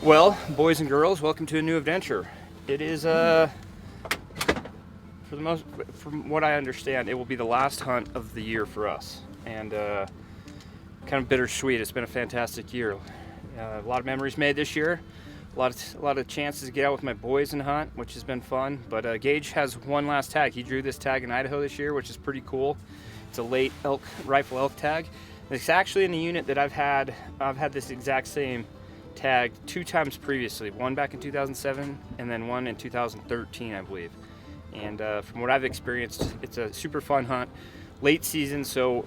Well, boys and girls, welcome to a new adventure. It is, from what I understand, it will be the last hunt of the year for us, and kind of bittersweet. It's been a fantastic year. A lot of memories made this year. A lot of chances to get out with my boys and hunt, which has been fun. But Gage has one last tag. He drew this tag in Idaho this year, which is pretty cool. It's a late rifle elk tag. It's actually in the unit that I've had this exact same tag 2 times previously. One back in 2007 and then one in 2013, I believe. And from what I've experienced, it's a super fun hunt. Late season, so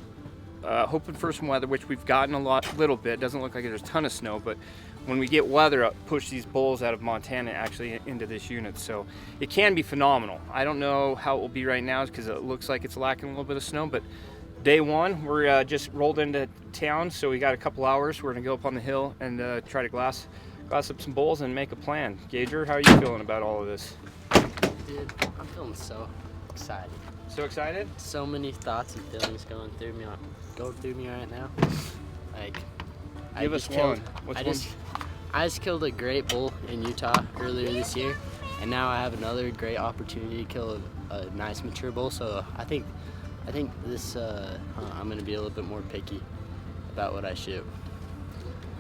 hoping for some weather, which we've gotten a little bit. Doesn't look like there's a ton of snow, but when we get weather, push these bulls out of Montana actually into this unit. So it can be phenomenal. I don't know how it will be right now because it looks like it's lacking a little bit of snow, but day one, we're just rolled into town, so we got a couple hours. We're gonna go up on the hill and try to glass up some bulls and make a plan. Gager, how are you feeling about all of this? Dude, I'm feeling so excited. So excited? So many thoughts and feelings going through me right now. Like, Give us one. I just killed a great bull in Utah earlier this year, and now I have another great opportunity to kill a nice mature bull. So I think this I'm gonna be a little bit more picky about what I shoot.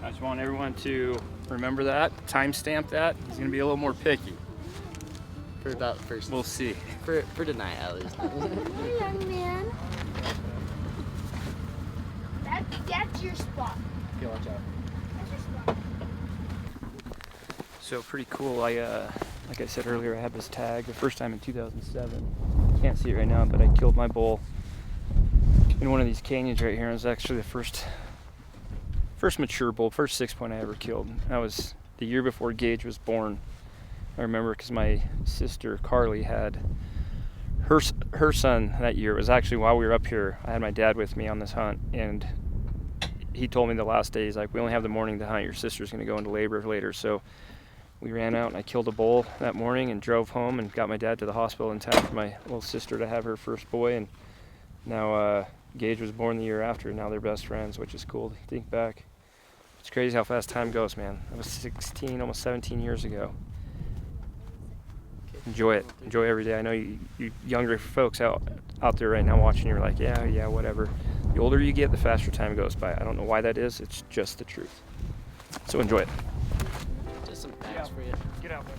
I just want everyone to remember that, timestamp that. He's gonna be a little more picky. For about the first. We'll see. For tonight, at least. Hey, young man. That's your spot. Okay, watch out. That's your spot. So pretty cool. Like I said earlier, I had this tag the first time in 2007. Can't see it right now, but I killed my bull in one of these canyons right here. It was actually the first mature bull, first 6-point I ever killed. That was the year before Gage was born. I remember because my sister Carly had her son that year. It was actually while we were up here. I had my dad with me on this hunt, and he told me the last day, he's like, we only have the morning to hunt. Your sister's going to go into labor later. So we ran out and I killed a bull that morning and drove home and got my dad to the hospital in time for my little sister to have her first boy. And now Gage was born the year after, and now they're best friends, which is cool to think back. It's crazy how fast time goes, man. That was 16, almost 17 years ago. Enjoy it. Enjoy every day. I know you younger folks out there right now watching, you're like, yeah, whatever. The older you get, the faster time goes by. I don't know why that is. It's just the truth. So enjoy it. Just some facts for you. Get out there.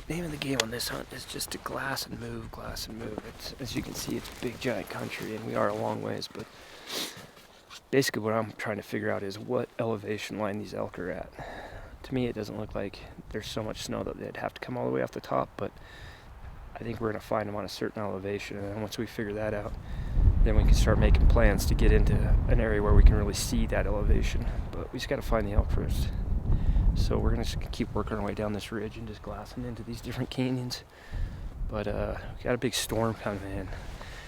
Name of the game on this hunt is just to glass and move. As you can see, it's a big giant country and we are a long ways, but basically what I'm trying to figure out is what elevation line these elk are at. To me, it doesn't look like there's so much snow that they'd have to come all the way off the top, but I think we're going to find them on a certain elevation, and then once we figure that out, then we can start making plans to get into an area where we can really see that elevation. But we just got to find the elk first. So we're going to keep working our way down this ridge and just glassing into these different canyons. But we got a big storm coming in.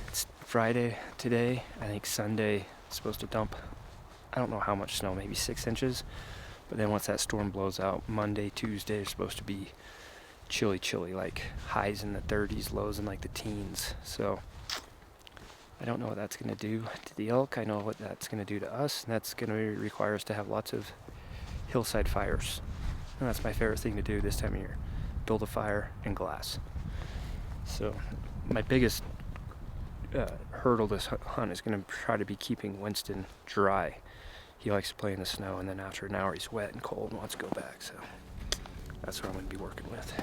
It's Friday today. I think Sunday it's supposed to dump, I don't know how much snow, maybe 6 inches. But then once that storm blows out, Monday, Tuesday is supposed to be chilly, like highs in the 30s, lows in like the teens. So I don't know what that's going to do to the elk. I know what that's going to do to us, and that's going to require us to have lots of hillside fires. And that's my favorite thing to do this time of year. Build a fire and glass. So my biggest hurdle this hunt is going to try to be keeping Winston dry. He likes to play in the snow, and then after an hour he's wet and cold and wants to go back. So that's what I'm going to be working with.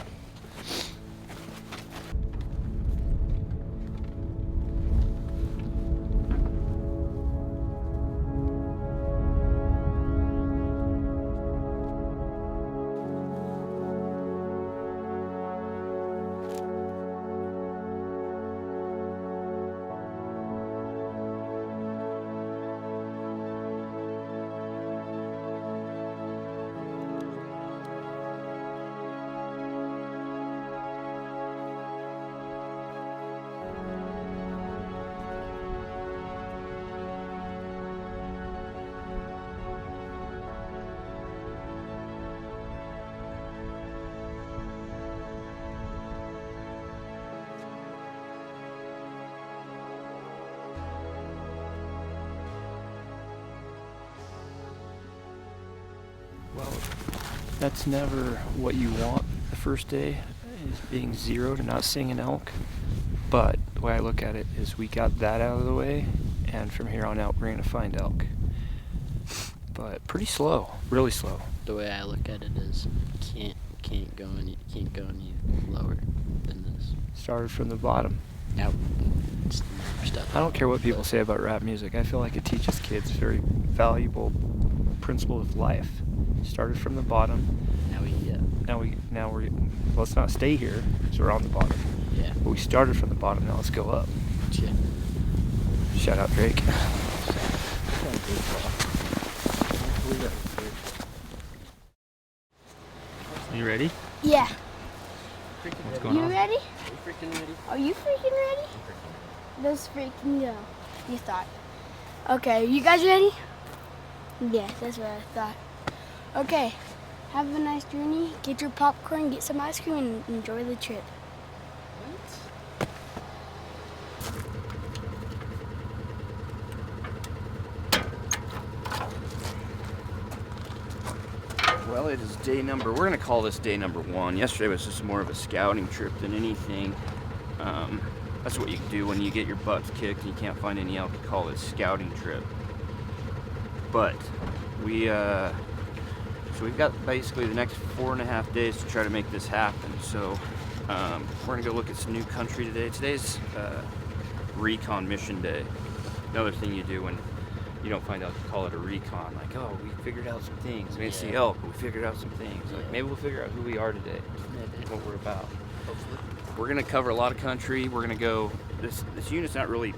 Well, that's never what you want the first day, is being zeroed and not seeing an elk. But the way I look at it is we got that out of the way, and from here on out we're going to find elk. But pretty slow, really slow. The way I look at it is can't go any lower than this. Started from the bottom. Now, stuff. I don't care what people say about rap music. I feel like it teaches kids very valuable principles of life. Started from the bottom. Now we're let's not stay here because we're on the bottom. Yeah. But we started from the bottom. Now let's go up. Yeah. Shout out Drake. You ready? Yeah. What's going You on? ready? You freaking ready? Are you freaking ready? Let's freaking go. You thought. Okay, you guys ready? Yeah, that's what I thought. Okay, have a nice journey. Get your popcorn, get some ice cream, and enjoy the trip. Well, it is we're going to call this day number 1. Yesterday was just more of a scouting trip than anything. That's what you do when you get your butts kicked and you can't find any elk. You call it a scouting trip. But we've got basically the next 4.5 days to try to make this happen. So we're going to go look at some new country today. Today's recon mission day. Another thing you do when you don't find out, you call it a recon. Like, oh, we figured out some things. We didn't see elk, but we figured out some things. Like, maybe we'll figure out who we are today, what we're about. Hopefully. We're gonna cover a lot of country. We're gonna go, this unit's not really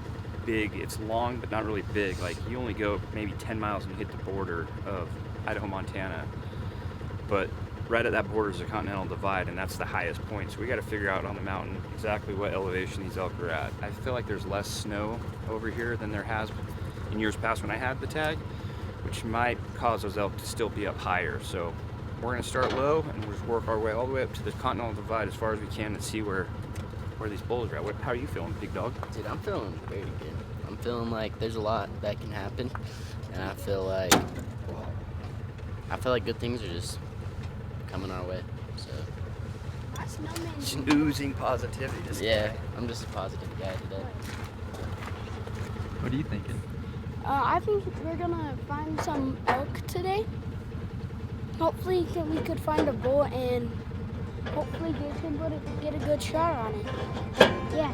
big. It's long, but not really big. Like, you only go maybe 10 miles and you hit the border of Idaho, Montana. But right at that border is the Continental Divide, and that's the highest point. So we gotta figure out on the mountain exactly what elevation these elk are at. I feel like there's less snow over here than there has in years past when I had the tag, which might cause those elk to still be up higher. So we're gonna start low and we'll just work our way all the way up to the Continental Divide as far as we can and see where these bulls are at. How are you feeling, big dog? Dude, I'm feeling very good. I'm feeling like there's a lot that can happen, and I feel like good things are just coming our way. So Just oozing positivity. yeah, I'm just a positive guy today. What are you thinking? I think we're gonna find some elk today. Hopefully we could find a bull and hopefully get a good shot on it. Yeah.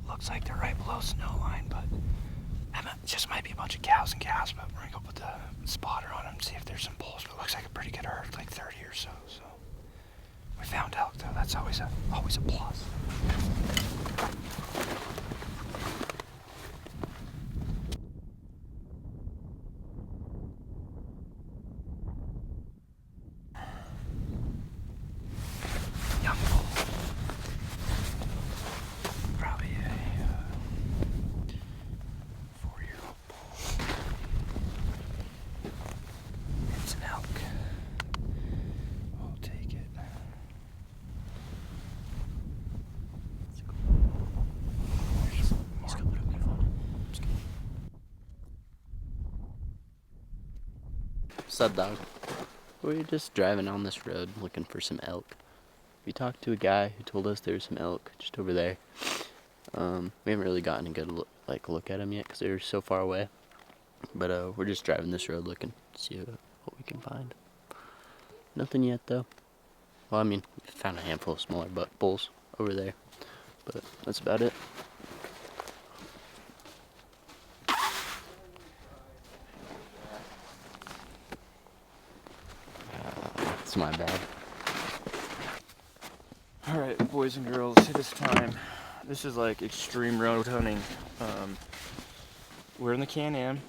Looks like they're right below snow line, but it just might be a bunch of cows and calves, but we're gonna go put the spotter on them and see if there's some bulls. But it looks like a pretty good herd, like 30 or so. So we found elk though. That's always a plus. Young bull. Probably a 4-year-old bull. It's an elk. We'll take it. Let's go put him in phone. What's up, dog? We're just driving on this road looking for some elk. We talked to a guy who told us there was some elk just over there. We haven't really gotten a good look at them yet because they're so far away. But we're just driving this road looking to see what we can find. Nothing yet though. Well, I mean, we found a handful of smaller bulls over there, but that's about it. It's my bad. Alright, boys and girls, it is time. This is like extreme road hunting. We're in the Can-Am.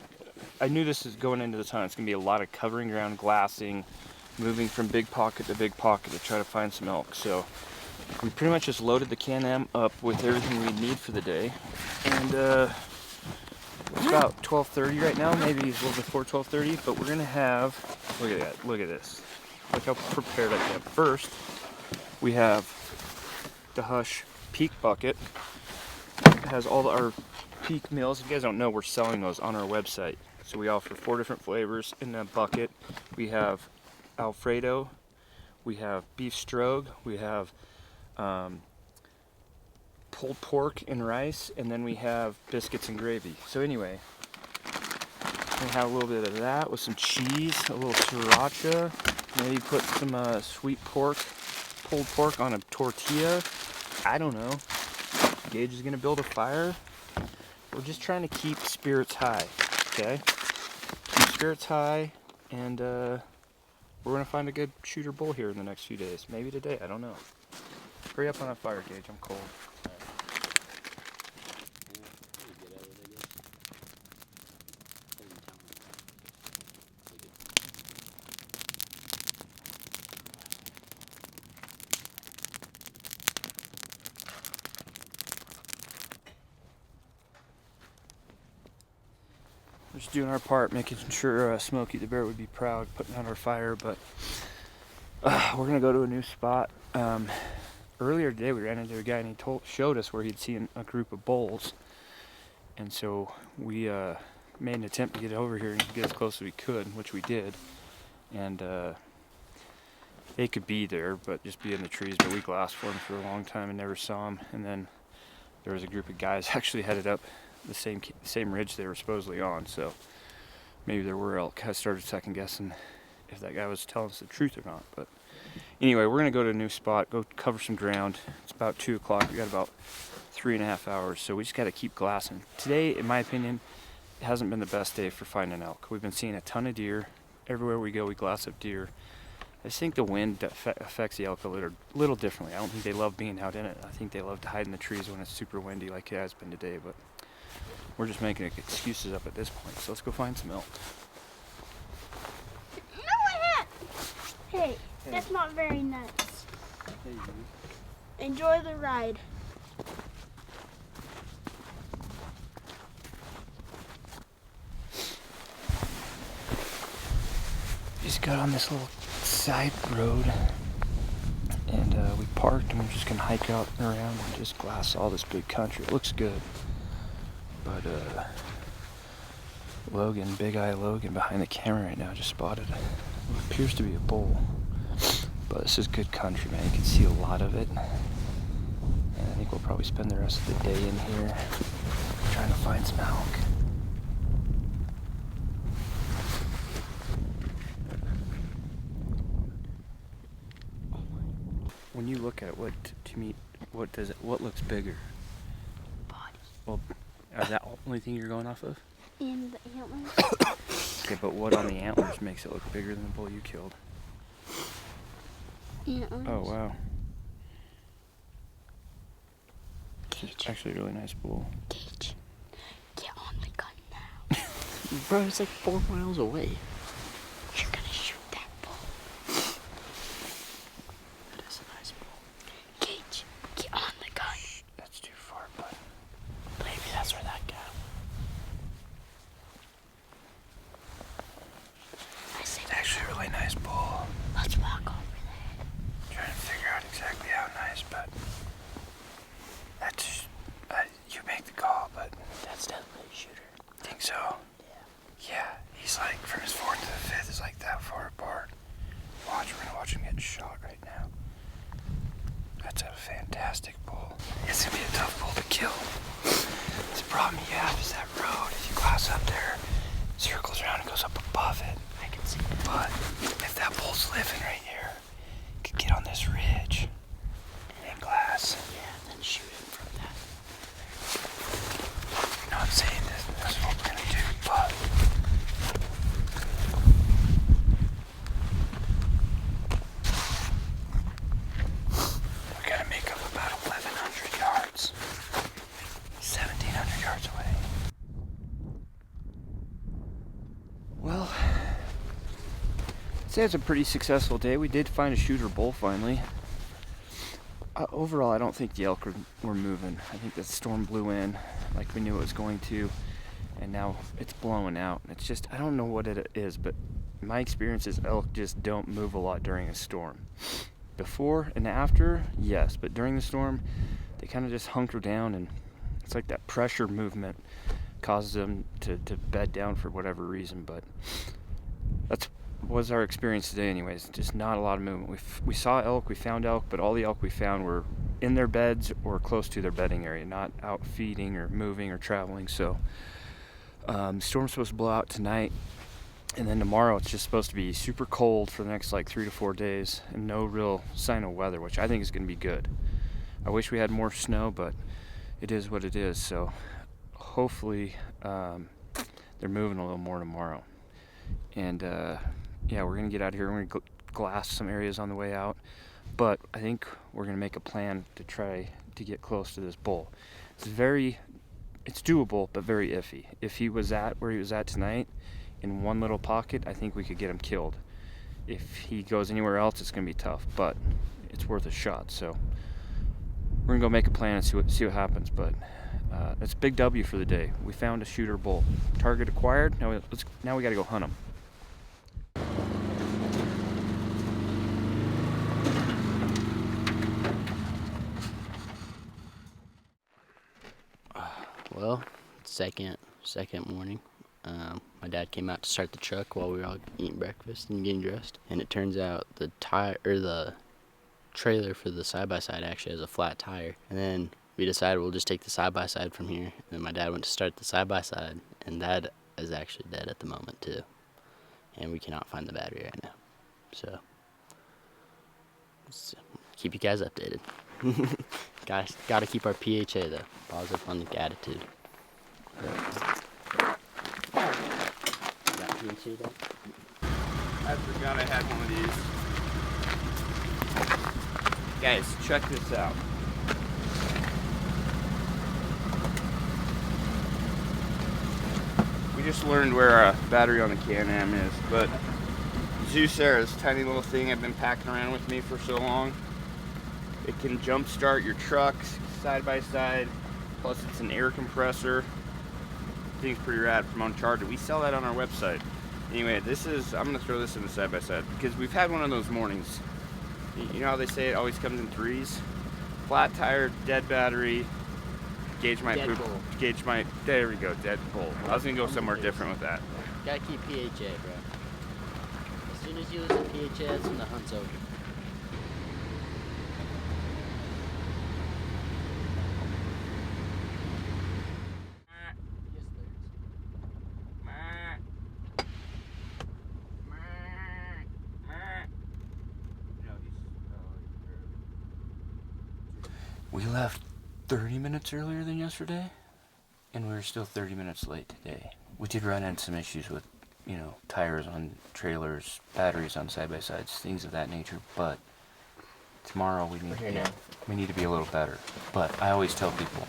I knew this is going into the time. It's going to be a lot of covering ground, glassing, moving from big pocket to big pocket to try to find some elk. So we pretty much just loaded the Can-Am up with everything we need for the day. And it's about 12:30 right now, maybe a little before 12:30, but we're going to have, look at that, look at this. Look how prepared I am. First, we have the Hush Peak Bucket. It has all our Peak meals. If you guys don't know, we're selling those on our website. So we offer 4 different flavors in that bucket. We have Alfredo, we have beef strogue, we have pulled pork and rice, and then we have biscuits and gravy. So anyway, we have a little bit of that with some cheese, a little sriracha, maybe put some sweet pork, pulled pork on a tortilla. I don't know. Gage is gonna build a fire. We're just trying to keep spirits high, okay? Keep spirits high, and we're gonna find a good shooter bull here in the next few days. Maybe today, I don't know. Hurry up on that fire, Gage, I'm cold. We're just doing our part, making sure Smokey the bear would be proud, putting out our fire, but we're gonna go to a new spot. Earlier today we ran into a guy and he showed us where he'd seen a group of bulls, and so we made an attempt to get over here and get as close as we could, which we did, and they could be there, but just be in the trees, but we glassed for them for a long time and never saw them. And then there was a group of guys actually headed up the same ridge they were supposedly on, so maybe there were elk. I started second guessing if that guy was telling us the truth or not, but anyway, we're gonna go to a new spot, go cover some ground. It's about 2 o'clock. We got about 3.5 hours, so we just got to keep glassing. Today, in my opinion, it hasn't been the best day for finding elk. We've been seeing a ton of deer. Everywhere we go, we glass up deer. I just think the wind affects the elk a little differently. I don't think they love being out in it. I think they love to hide in the trees when it's super windy like it has been today, but we're just making excuses up at this point, so let's go find some elk. No, my hat! Hey, that's not very nice. Hey, Enjoy the ride. Just got on this little side road, and we parked, and we're just gonna hike out and around and just glass all this big country. It looks good, but Logan, Big Eye Logan behind the camera right now just spotted what appears to be a bull, but this is good country, man. You can see a lot of it, and I think we'll probably spend the rest of the day in here trying to find some elk. When you look at it, what looks bigger? Body. Well, is that the only thing you're going off of? And the antlers. Okay, but what on the antlers makes it look bigger than the bull you killed? Antlers. Oh, wow. Gage. It's actually a really nice bull. Gage, get on the gun now. Bro, it's like 4 miles away. You're gonna shoot that bull. That is a nice bull. Gage, get on the gun. That's too far, bud. Maybe that's where that guy. I say, It's actually a really nice bull. let's walk over there. Trying to figure out exactly how nice, but that's you make the call, but That's definitely a shooter. think so. Yeah, he's like from his forehead was living right here. Could get on this ridge and glass. Yeah, and then shoot him from that. I'm not saying this is what we're gonna do, but we gotta make up about 1,100 yards. 1,700 yards away. Well, I'd say it's a pretty successful day. We did find a shooter bull finally. Overall, I don't think the elk were moving. I think the storm blew in like we knew it was going to, and now it's blowing out. It's just, I don't know what it is, but my experience is elk just don't move a lot during a storm. Before and after, yes, but during the storm, they kind of just hunker down, and it's like that pressure movement causes them to bed down for whatever reason. But that's was our experience today anyways. Just not a lot of movement. We saw elk, we found elk, but all the elk we found were in their beds or close to their bedding area, not out feeding or moving or traveling. So storm's supposed to blow out tonight, and then tomorrow it's just supposed to be super cold for the next like 3 to 4 days, and no real sign of weather, which I think is going to be good. I wish we had more snow, but it is what it is. So hopefully they're moving a little more tomorrow. And yeah, we're going to get out of here. We're going to glass some areas on the way out. But I think we're going to make a plan to try to get close to this bull. It's doable, but very iffy. If he was at where he was at tonight, in one little pocket, I think we could get him killed. If he goes anywhere else, it's going to be tough, but it's worth a shot. So we're going to go make a plan and see what happens. But it's a big W for the day. We found a shooter bull. Target acquired. Now we got to go hunt him. Well, second morning. My dad came out to start the truck while we were all eating breakfast and getting dressed, and it turns out the trailer for the side-by-side actually has a flat tire. And then we decided we'll just take the side-by-side from here. And then my dad went to start the side-by-side, and that is actually dead at the moment too. And we cannot find the battery right now. So keep you guys updated. Gotta keep our PHA though. Positive on the attitude. Got PHA though? I forgot I had one of these. Guys, check this out. We just learned where a battery on the Can-Am is, but Zeus Air, this tiny little thing I've been packing around with me for so long. It can jump start your trucks side by side, plus it's an air compressor. I think it's pretty rad from Uncharted. We sell that on our website. Anyway, I'm gonna throw this in the side by side because we've had one of those mornings. You know how they say it always comes in threes? Flat tire, dead battery, Gage might Dead poop. bull. Gage might, there we go, dead bull. I was gonna go somewhere different with that. Gotta keep PHA, bro. As soon as you lose the PHA, that's when the hunt's over. We left 30 minutes earlier than yesterday, and we were still 30 minutes late today. We did run into some issues with, tires on trailers, batteries on side-by-sides, things of that nature, but tomorrow we need to be a little better. But I always tell people,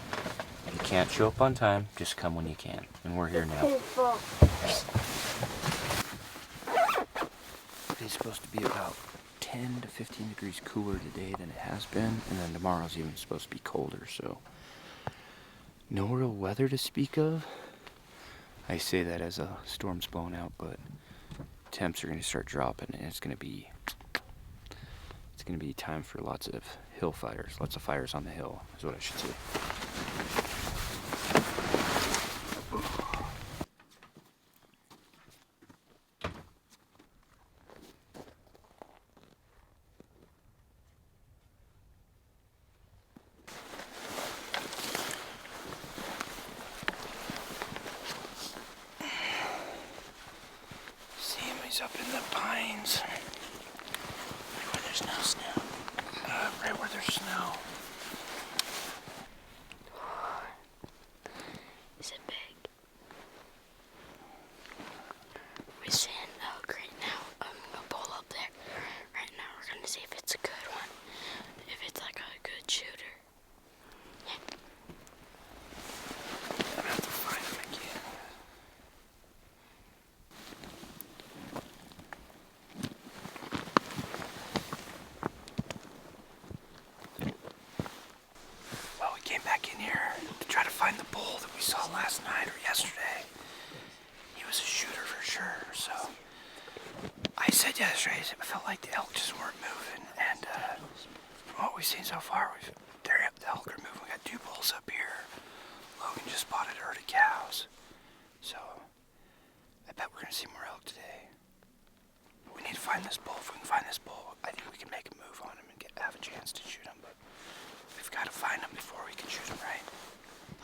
you can't show up on time, just come when you can. And we're here now. It's supposed to be about 10 to 15 degrees cooler today than it has been, and then tomorrow's even supposed to be colder, so no real weather to speak of. I say that as a storm's blown out, but temps are going to start dropping, and it's going to be time for lots of hill fires, lots of fires on the hill is what I should say. He's up in the pines. There's no snow. Right where there's snow. Is it big? We're seeing elk right now. I'm gonna pull up there. Right now we're gonna see if it's a good one. If it's like a good shooter. I'm gonna have to find him again. Well, we came back in here to try to find the bull that we saw last night or yesterday. He was a shooter for sure, so I said yesterday, I felt like the elk just weren't moving, and from what we've seen so far, the elk are moving. We got 2 bulls up here. Logan just spotted a herd of cows, so I bet we're gonna see more elk today. But we need to find this bull. If we can find this bull, I think we can make a move on him and have a chance to shoot him, but we've got to find him before we can shoot him, right?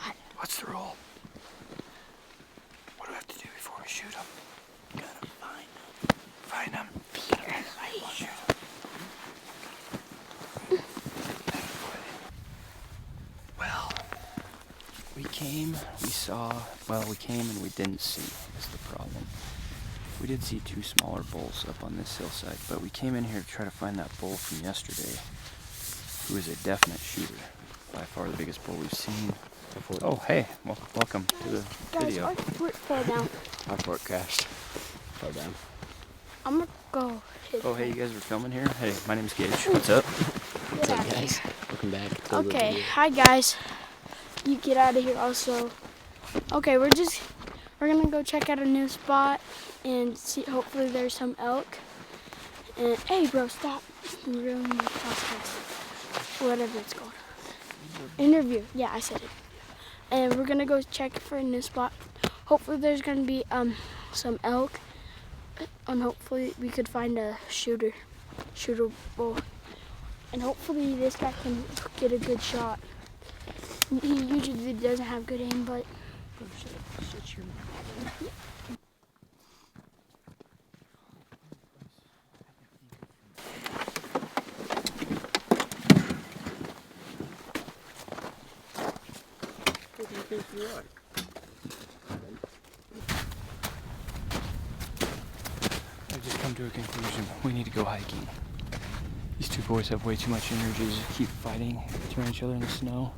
What? What's the rule? What do we have to do before we shoot him? Gotta find him. Find him. Shoot him. Well, we came and we didn't see, is the problem. We did see 2 smaller bulls up on this hillside, but we came in here to try to find that bull from yesterday, who is a definite shooter. By far the biggest bull we've seen. Oh, hey, well, welcome to the video. Guys, our foot fell down. Our fork crashed. Fell down. I'm gonna go hit Oh, hey, you guys are filming here? Hey, my name's Gage. What's up? What's up, guys? Welcome back to the Okay, video. hi guys. You get out of here also. Okay, we're gonna go check out a new spot and see, hopefully there's some elk. And hey bro, stop ruining my podcast. Whatever it's called. Interview, yeah, I said it. And we're gonna go check for a new spot. Hopefully there's gonna be some elk. And hopefully we could find a shooter bull. And hopefully this guy can get a good shot. He usually doesn't have good aim, but Shut your mouth. Who do you think you are? I've just come to a conclusion. We need to go hiking. These 2 boys have way too much energy to keep fighting between each other in the snow.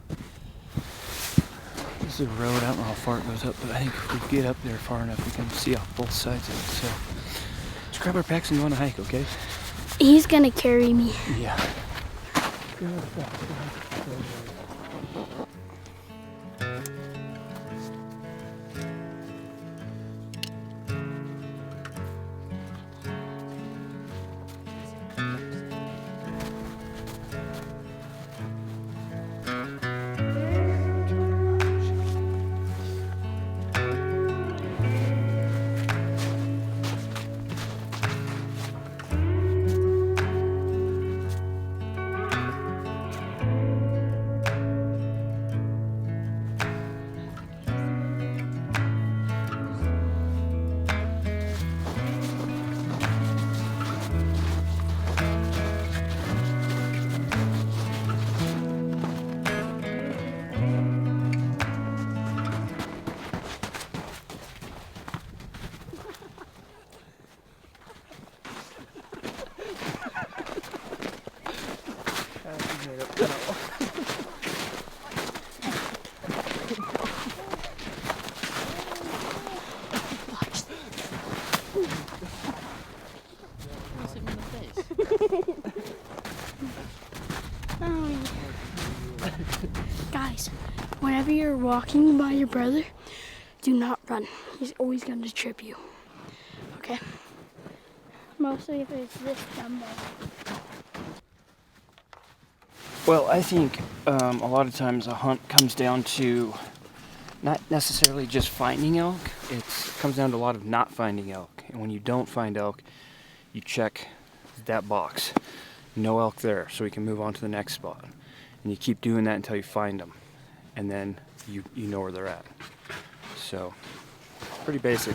This is a road. I don't know how far it goes up, but I think if we get up there far enough, we can see off both sides of it. So let's grab our packs and go on a hike, okay? he's gonna carry me. Yeah. Guys, whenever you're walking by your brother, do not run. He's always going to trip you. Okay? Mostly if it's this dumbbell. Well, I think a lot of times a hunt comes down to not necessarily just finding elk. It comes down to a lot of not finding elk. And when you don't find elk, you check that box. No elk there, so we can move on to the next spot. And you keep doing that until you find them. And then you know where they're at. So, pretty basic.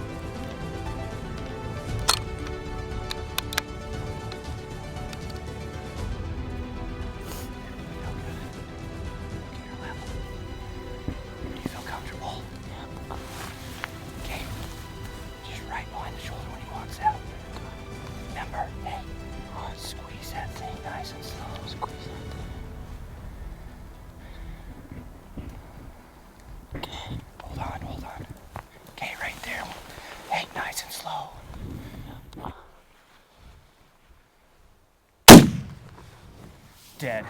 dead.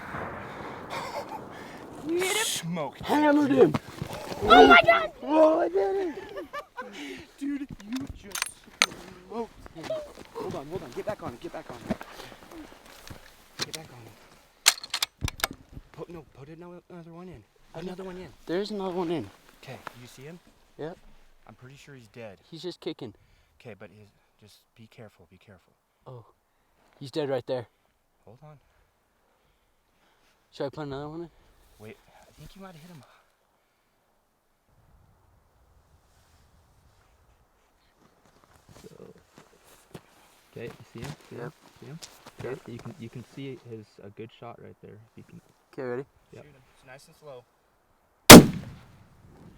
You hit him? Smoked. Hammered him. Oh my god! Oh, I did it. Dude, you just smoked him. Hold on. Get back on him. Get back on him. Put another one in. Another one in. There's another one in. Okay, you see him? Yep. I'm pretty sure he's dead. He's just kicking. Okay, but just be careful. Oh, he's dead right there. Hold on. Should I put another one in? Wait, I think you might have hit him. Okay, you see him? Yep. See him? Okay, you can see his a good shot right there. You can. Okay, ready? Yep. Shoot him. It's nice and slow.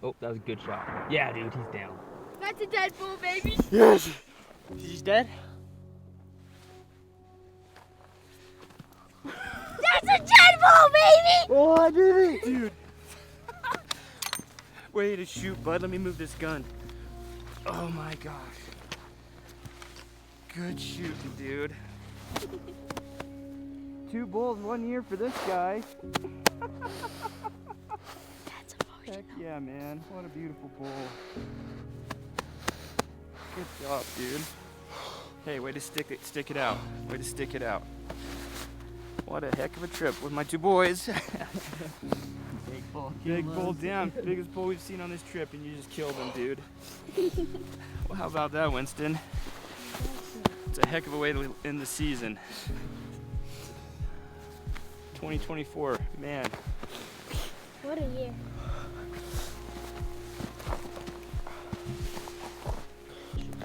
Oh, that was a good shot. Yeah, dude, he's down. That's a dead bull, baby. Yes. He's dead? That's a dead bull, baby. Oh, I did it. Dude. Way to shoot, bud. Let me move this gun. Oh my gosh. Good shooting, dude. 2 bulls 1 year for this guy. That's emotional. Heck yeah, man. What a beautiful bull. Good job, dude. Hey, way to stick it out. Way to stick it out. What a heck of a trip with my 2 boys. Big bull. Big bull down. Biggest bull we've seen on this trip, and you just killed him, dude. Well, how about that, Winston? It's a heck of a way to end the season. 2024, man. What a year.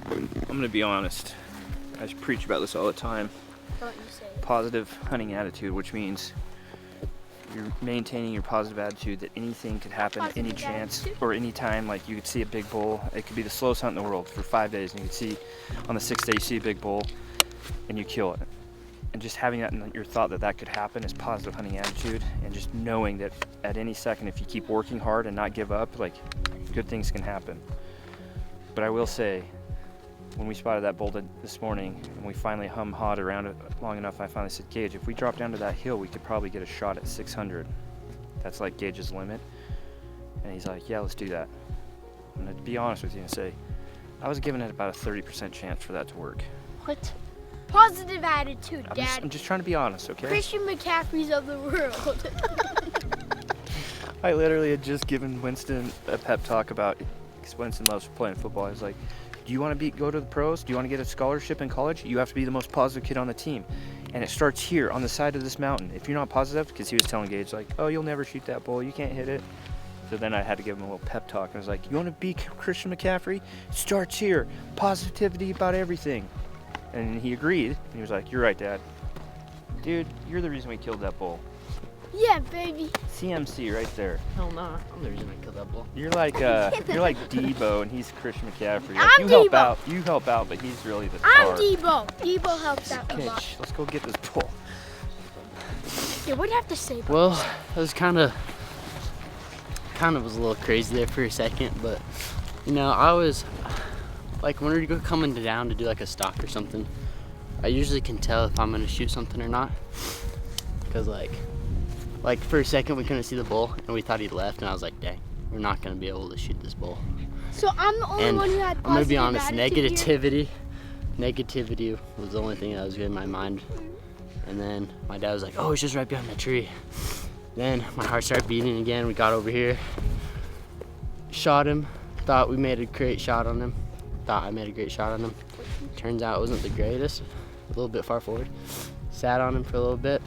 I'm gonna be honest. I just preach about this all the time. Don't you say it. Positive hunting attitude, which means you're maintaining your positive attitude that anything could happen at any Positive chance attitude? or any time. Like you could see a big bull. It could be the slowest hunt in the world for 5 days, and you could see on the 6th day you see a big bull and you kill it. And just having that in your thought that could happen is positive hunting attitude, and just knowing that at any second, if you keep working hard and not give up, like good things can happen. But I will say, when we spotted that bull this morning and we finally hawed around it long enough, I finally said, Gage, if we drop down to that hill, we could probably get a shot at 600. That's like Gage's limit. And he's like, yeah, let's do that. I'm gonna be honest with you and say, I was giving it about a 30% chance for that to work. What? Positive attitude, Dad. I'm just trying to be honest, okay? Christian McCaffrey's of the world. I literally had just given Winston a pep talk about, because Winston loves playing football. I was like, do you want to go to the pros? Do you want to get a scholarship in college? You have to be the most positive kid on the team. And it starts here on the side of this mountain. If you're not positive, because he was telling Gage, like, oh, you'll never shoot that bull. You can't hit it. So then I had to give him a little pep talk. I was like, you want to be Christian McCaffrey? It starts here. Positivity about everything. And he agreed. And he was like, you're right, Dad. Dude, you're the reason we killed that bull. Yeah, baby. CMC right there. Hell no. I'm the reason I killed that bull. You're like Debo, and he's Christian McCaffrey. Like, I'm Debo. You help out, but he's really the I'm star. Debo. Debo helps out a Okay, lot. let's go get this bull. Yeah, what do you have to say about Well, it was kind of was a little crazy there for a second, but you know, I was like, when we're coming down to do like a stalk or something, I usually can tell if I'm gonna shoot something or not, because like for a second we couldn't see the bull and we thought he left, and I was like, dang, we're not gonna be able to shoot this bull. So I'm the only And one who had I'm gonna be positive honest, attitude here? negativity was the only thing that was in my mind. And then my dad was like, oh, it's just right behind that tree. Then my heart started beating again. We got over here, shot him, thought we made a great shot on him. Thought I made a great shot on him. Turns out it wasn't the greatest, a little bit far forward. Sat on him for a little bit.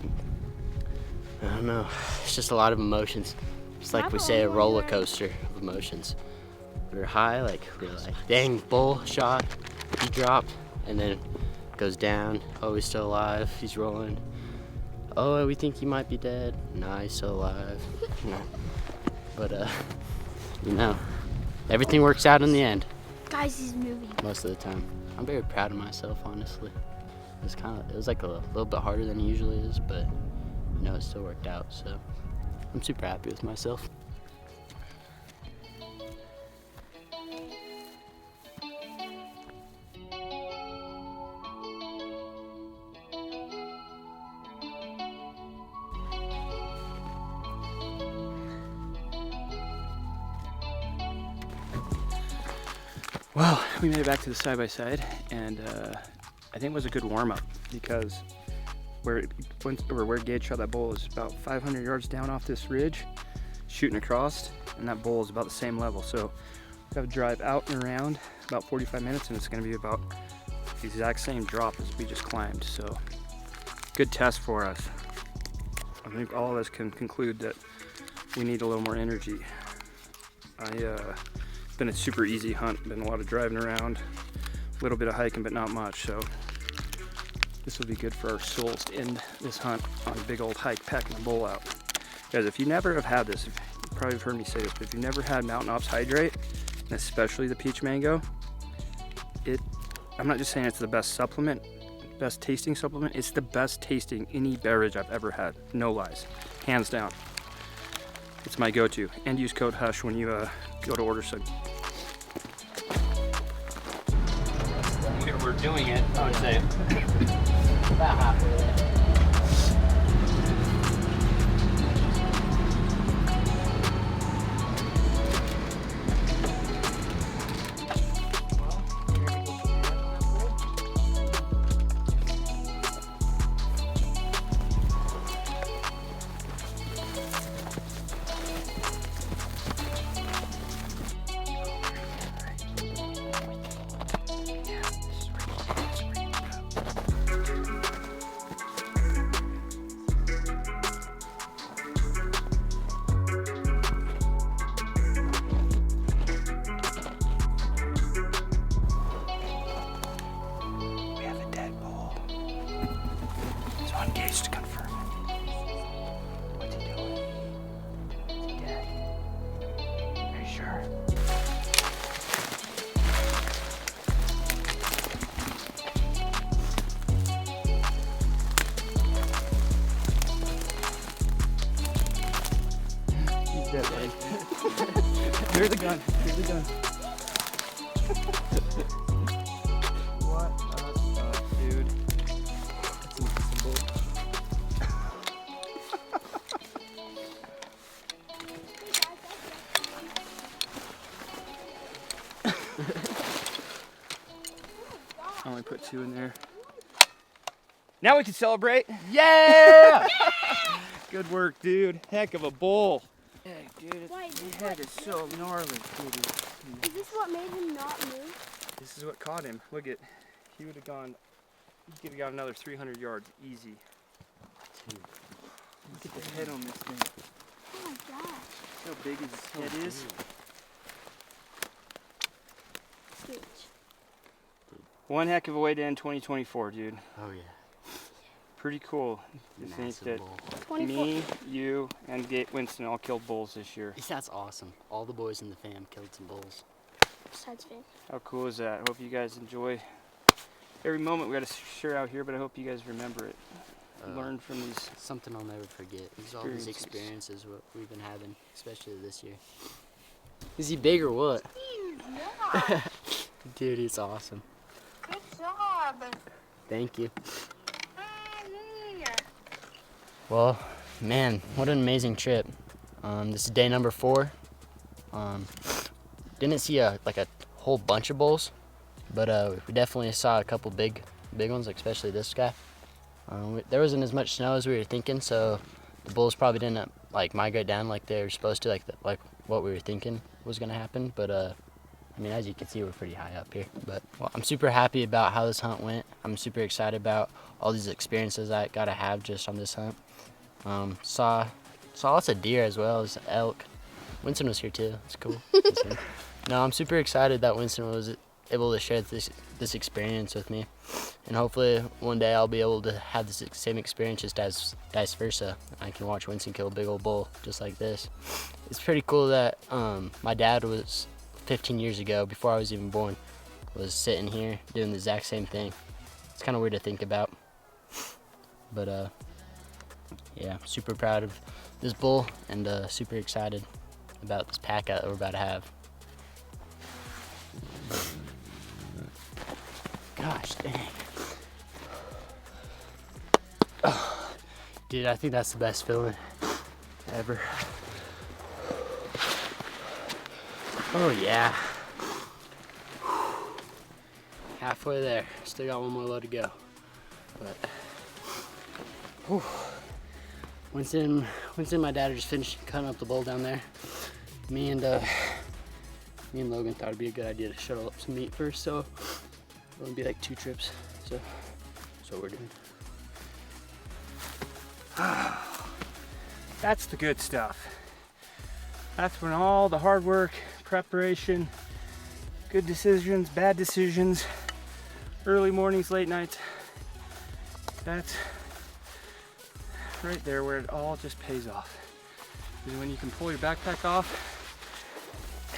I don't know, it's just a lot of emotions. Just like we say, a roller coaster of emotions. We were high, we were like, dang, bull shot, he dropped, and then goes down. Oh, he's still alive, he's rolling. Oh, we think he might be dead. Nah, he's still alive. But you know, everything works out in the end. Guys, he's moving. Most of the time. I'm very proud of myself, honestly. It was like a little bit harder than it usually is, but you know, it still worked out, so I'm super happy with myself. Well, we made it back to the side-by-side, and I think it was a good warm-up because where Gage shot that bull is about 500 yards down off this ridge, shooting across, and that bull is about the same level. So we have to drive out and around about 45 minutes, and it's going to be about the exact same drop as we just climbed. So good test for us. I think all of us can conclude that we need a little more energy. It's been a super easy hunt, been a lot of driving around, a little bit of hiking, but not much. So this will be good for our souls to end this hunt on a big old hike, packing the bull out. Guys, if you never have had this, you probably have heard me say this, but if you've never had Mountain Ops Hydrate, and especially the peach mango, I'm not just saying it's the best supplement, best tasting supplement, it's the best tasting any beverage I've ever had. No lies, hands down. It's my go-to. And use code HUSH when you go to order some. We're doing it, I would say. About halfway there. Gage to confirm it. What's he doing? Is he dead? Are you sure? He's dead, man. Here's the gun. Here's the gun. What up, dude? I only put 2 in there. Now we can celebrate. Yeah! Good work, dude. Heck of a bull. Yeah, dude, his head is so gnarly, dude. Is this what made him not move? This is what caught him. Look at, he would have gone, he could have got another 300 yards easy. Look at the head on this thing. Oh my gosh. See how big his head is? Huge. One heck of a way to end 2024, dude. Oh yeah. Pretty cool to think Massive that bull. 24. me, you, and Winston all killed bulls this year. That's awesome. All the boys in the fam killed some bulls. Besides Finn. How cool is that? I hope you guys enjoy every moment we got to share out here, but I hope you guys remember it. Learn from these. Something I'll never forget. These all these experiences what we've been having, especially this year. Is he big or what? Yeah. Dude, it's awesome. Good job. Thank you. Well, man, what an amazing trip. This is day number 4. Didn't see a whole bunch of bulls, but we definitely saw a couple big ones, especially this guy. There wasn't as much snow as we were thinking, so the bulls probably didn't migrate down like they were supposed to, like what we were thinking was gonna happen. But I mean, as you can see, we're pretty high up here. But well, I'm super happy about how this hunt went. I'm super excited about all these experiences I got to have just on this hunt. Saw lots of deer as well as elk. Winston was here too. It's cool. No, I'm super excited that Winston was able to share this experience with me, and hopefully one day I'll be able to have this same experience just as vice versa. I can watch Winston kill a big old bull just like this. It's pretty cool that my dad was 15 years ago, before I was even born, was sitting here doing the exact same thing. It's kind of weird to think about, but yeah, super proud of this bull and super excited about this pack out that we're about to have. Gosh dang. Oh, dude, I think that's the best feeling ever. Oh yeah. halfway there. Still got one more load to go. But whew. Winston and my dad are just finished cutting up the bull down there. Me and Logan thought it'd be a good idea to shuttle up some meat first, so it'll be like 2 trips. So that's what we're doing. That's the good stuff. That's when all the hard work, preparation, good decisions, bad decisions, early mornings, late nights, that's right there where it all just pays off. Because when you can pull your backpack off,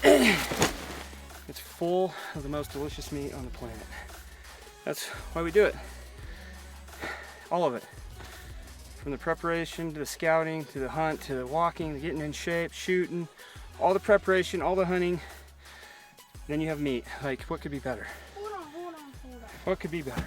it's full of the most delicious meat on the planet. That's why we do it. All of it. From the preparation to the scouting, to the hunt, to the walking, to getting in shape, shooting, all the preparation, all the hunting, then you have meat. Like, what could be better? Hold on. What could be better?